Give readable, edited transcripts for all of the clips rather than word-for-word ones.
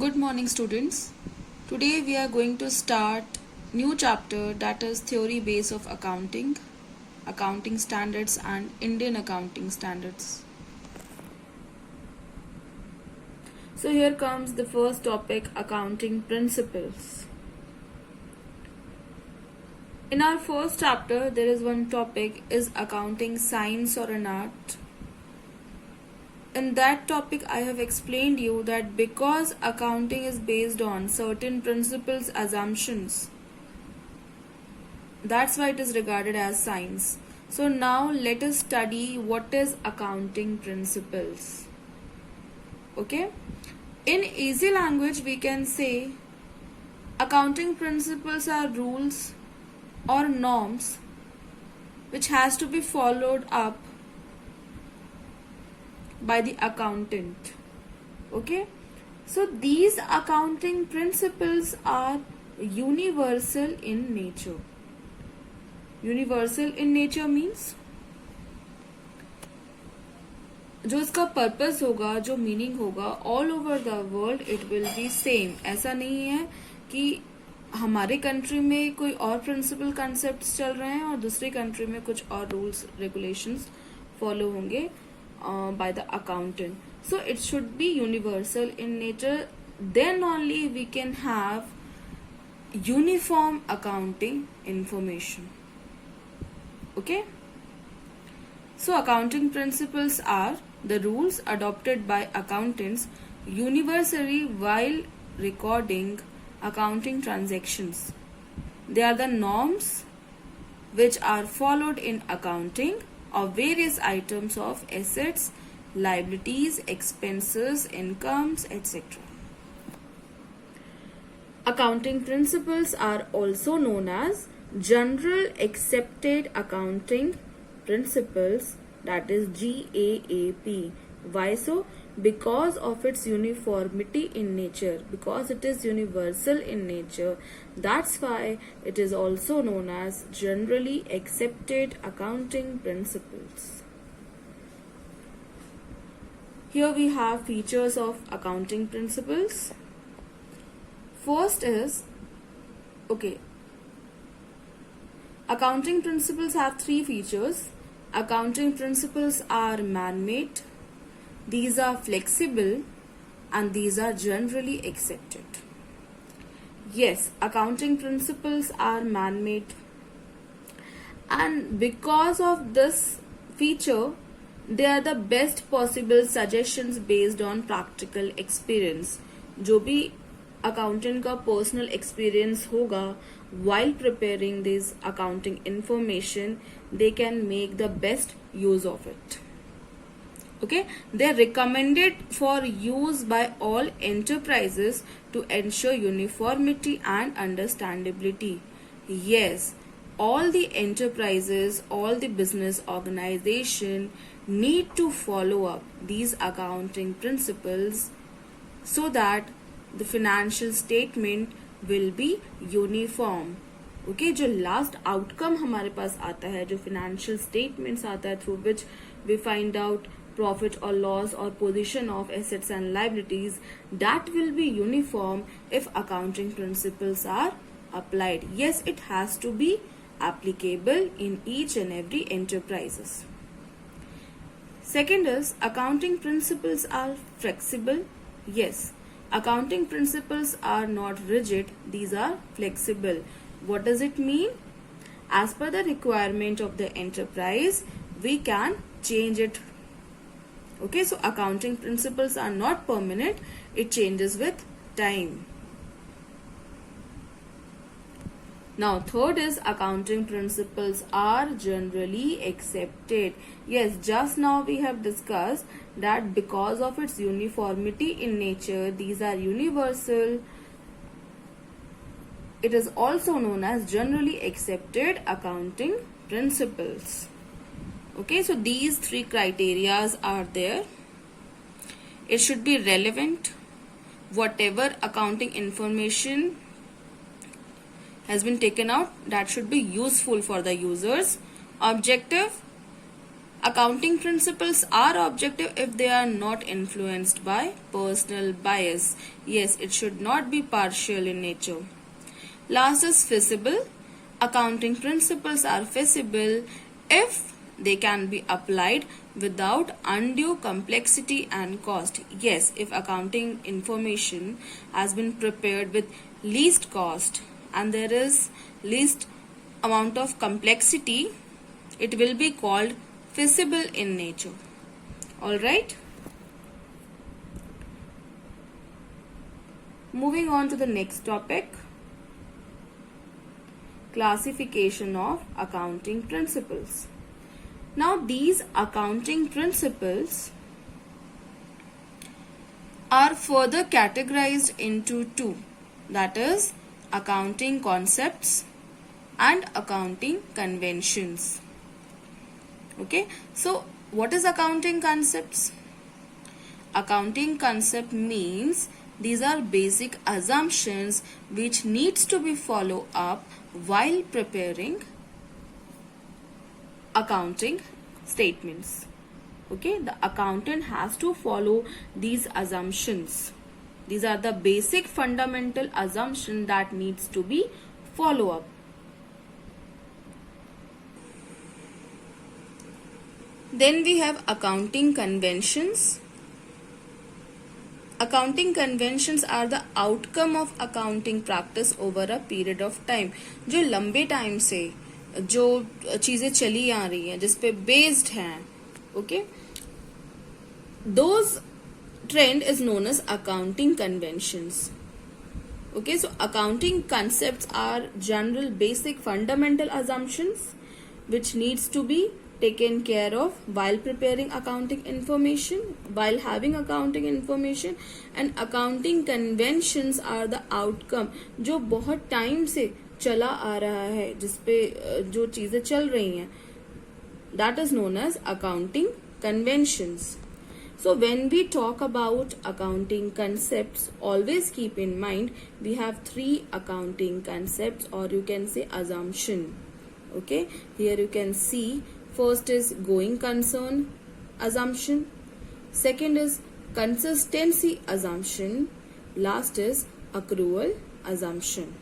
Good morning, students. Today we are going to start new chapter, that is theory base of accounting, accounting standards and Indian accounting standards. So here comes the first topic, accounting principles. In our first chapter there is one topic, is accounting science or an art? In that topic I have explained you that because accounting is based on certain principles, assumptions, that's why it is regarded as science. So now let us study what is accounting principles. Okay, in easy language we can say accounting principles are rules or norms which has to be followed up by the accountant. Okay, so these accounting principles are universal in nature. Universal in nature means जो इसका purpose होगा, जो meaning होगा, all over the world it will be same. ऐसा नहीं है कि हमारे कंट्री में कोई और प्रिंसिपल कॉन्सेप्ट्स चल रहे हैं और दूसरी कंट्री में कुछ और रूल्स रेगुलेशंस फॉलो होंगे by the accountant. So it should be universal in nature, then only we can have uniform accounting information. Okay, so accounting principles are the rules adopted by accountants universally while recording accounting transactions. They are the norms which are followed in accounting of various items of assets, liabilities, expenses, incomes, etc. Accounting principles are also known as General Accepted Accounting Principles, that is GAAP. Why so? Because of its uniformity in nature, because it is universal in nature, that's why it is also known as Generally Accepted Accounting Principles. Here we have features of accounting principles. First is, accounting principles have three features. Accounting principles are man-made, these are flexible, and these are generally accepted. Yes, accounting principles are man-made, and because of this feature, they are the best possible suggestions based on practical experience. जो भी accountant का personal experience होगा while preparing this accounting information, they can make the best use of it. Okay, they are recommended for use by all enterprises to ensure uniformity and understandability. Yes, all the enterprises, all the business organization need to follow up these accounting principles so that the financial statement will be uniform. Okay, जो last outcome हमारे पास आता है, जो financial statements आता है, through which we find out profit or loss or position of assets and liabilities, that will be uniform if accounting principles are applied. Yes, it has to be applicable in each and every enterprises. Second is, accounting principles are flexible. Yes, accounting principles are not rigid, these are flexible. What does it mean? As per the requirement of the enterprise, we can change it. Okay, so accounting principles are not permanent, it changes with time. Now third is, accounting principles are generally accepted. Yes, just now we have discussed that because of its uniformity in nature, these are universal. It is also known as generally accepted accounting principles. Okay, so these three criterias are there. It should be relevant. Whatever accounting information has been taken out, that should be useful for the users. Objective, Accounting principles are objective if they are not influenced by personal bias. Yes, it should not be partial in nature. Last is feasible. Accounting principles are feasible if they can be applied without undue complexity and cost. Yes, if accounting information has been prepared with least cost and there is least amount of complexity, it will be called feasible in nature. Alright. Moving on to the next topic. Classification of accounting principles. Now these accounting principles are further categorized into two, that is accounting concepts and accounting conventions. Okay, so what is accounting concepts? Accounting concept means these are basic assumptions which needs to be followed up while preparing accounting statements. Okay, the accountant has to follow these assumptions. These are the basic fundamental assumption that needs to be followed up. Then we have accounting conventions. Accounting conventions are the outcome of accounting practice over a period of time. जो लंबे time से जो चीजें चली आ रही हैं, जिस पे बेस्ड हैं, okay? Those trend is known as accounting conventions. Okay, so accounting concepts are general, basic, fundamental assumptions which needs to be taken care of while preparing accounting information, while having accounting information. And accounting conventions are the outcome जो बहुत time से चला आ रहा है, जिसपे जो चीजें चल रही हैं, that is known as accounting conventions. So when we talk about accounting concepts, always keep in mind we have three accounting concepts, or you can say assumption. Okay, here you can see first is going concern assumption, second is consistency assumption, last is accrual assumption.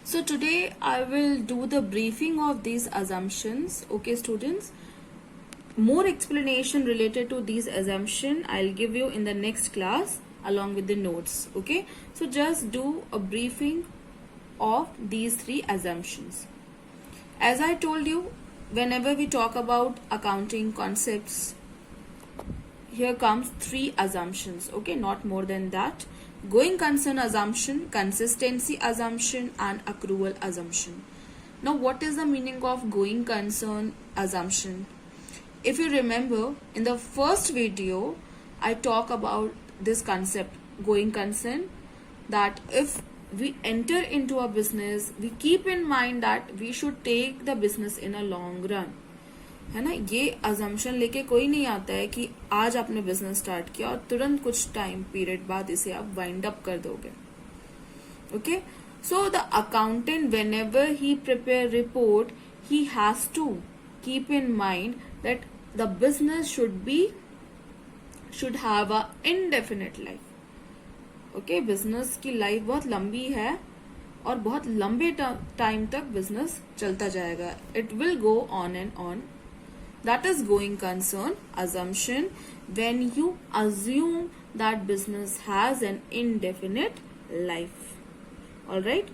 So today I will do the briefing of these assumptions. Okay students, more explanation related to these assumptions I'll give you in the next class along with the notes. Okay, so just do a briefing of these three assumptions. As I told you, whenever we talk about accounting concepts, here comes three assumptions. Okay, not more than that. Going concern assumption, consistency assumption, and accrual assumption. Now what is the meaning of going concern assumption? If you remember, in the first video I talk about this concept, going concern, that if we enter into a business, we keep in mind that we should take the business in a long run. है ना, ये assumption लेके कोई नहीं आता है कि आज आपने बिजनेस स्टार्ट किया और तुरंत कुछ टाइम पीरियड बाद इसे आप वाइंड अप कर दोगे. Okay, so the accountant whenever he prepare report, he has to keep in mind that the business should have a indefinite life. Okay, business की लाइफ बहुत लंबी है और बहुत लंबे टाइम तक बिजनेस चलता जाएगा. It will go on and on. That is going concern assumption, when you assume that business has an indefinite life. Alright,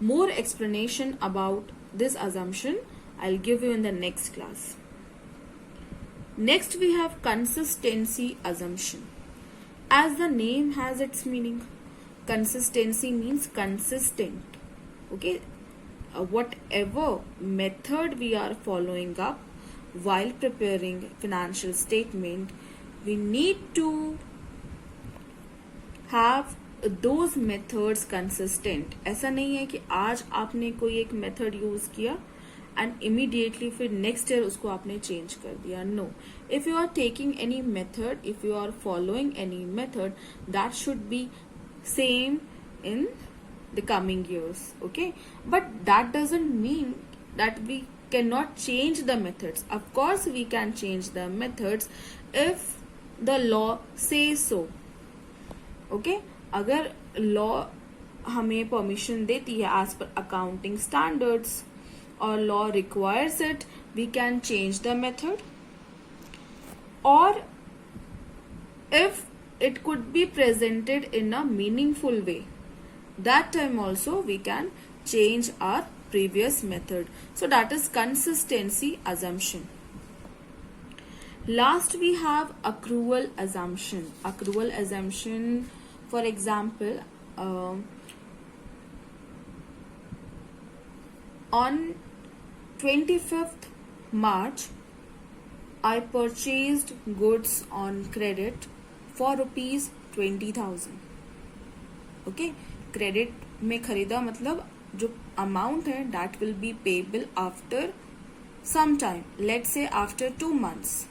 more explanation about this assumption I'll give you in the next class. Next we have consistency assumption. As the name has its meaning, consistency means consistent. Okay, whatever method we are following up while preparing financial statement, we need to have those methods consistent. ऐसा नहीं है कि आज आपने कोई एक method use किया and immediately फिर next year उसको आपने change कर दिया. No, if you are taking any method, if you are following any method, that should be same in the coming years. Okay, but that doesn't mean that we cannot change the methods. Of course we can change the methods if the law says so. Okay, अगर law हमें permission देती है as per accounting standards or law requires it, we can change the method. Or if it could be presented in a meaningful way, that time also we can change our previous method. So that is consistency assumption. Last we have accrual assumption. Accrual assumption, for example, on 25th March, I purchased goods on credit for rupees 20,000. Okay, credit में खरीदा मतलब जो amount है that will be payable after some time. Let's say after 2 months.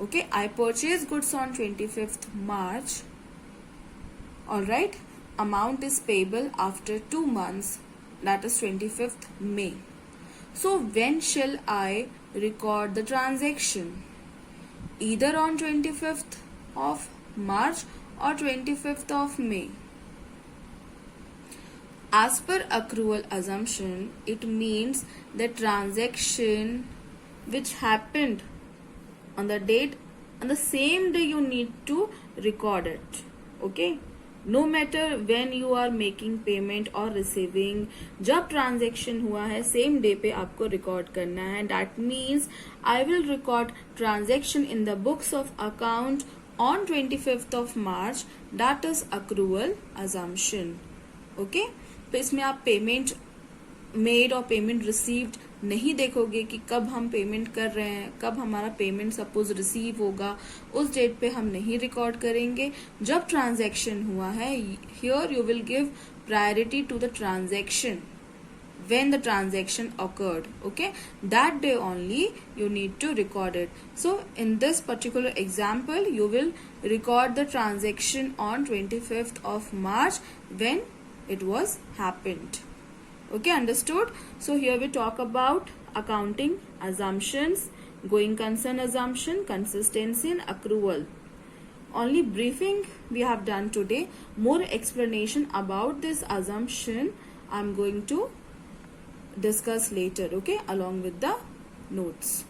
Okay, I purchased goods on 25th March. Alright, amount is payable after 2 months, that is 25th May. So when shall I record the transaction? Either on 25th of March or 25th of May. As per accrual assumption, it means the transaction which happened on the date, on the same day you need to record it. Okay, no matter when you are making payment or receiving, जब transaction हुआ है same day पे आपको record करना है. That means I will record transaction in the books of account on 25th of March. That is accrual assumption. Okay, तो इसमें आप पेमेंट मेड और पेमेंट रिसीव्ड नहीं देखोगे कि कब हम पेमेंट कर रहे हैं, कब हमारा पेमेंट सपोज रिसीव होगा, उस डेट पे हम नहीं रिकॉर्ड करेंगे. जब ट्रांजैक्शन हुआ है, here you will give priority to the transaction when the transaction occurred. Okay, that day only you need to record it. So in this particular example, you will record the transaction on 25th of March when it was happened. Okay, understood? So here we talk about accounting assumptions, going concern assumption, consistency and accrual. Only briefing we have done today. More explanation about this assumption I'm going to discuss later, okay, along with the notes.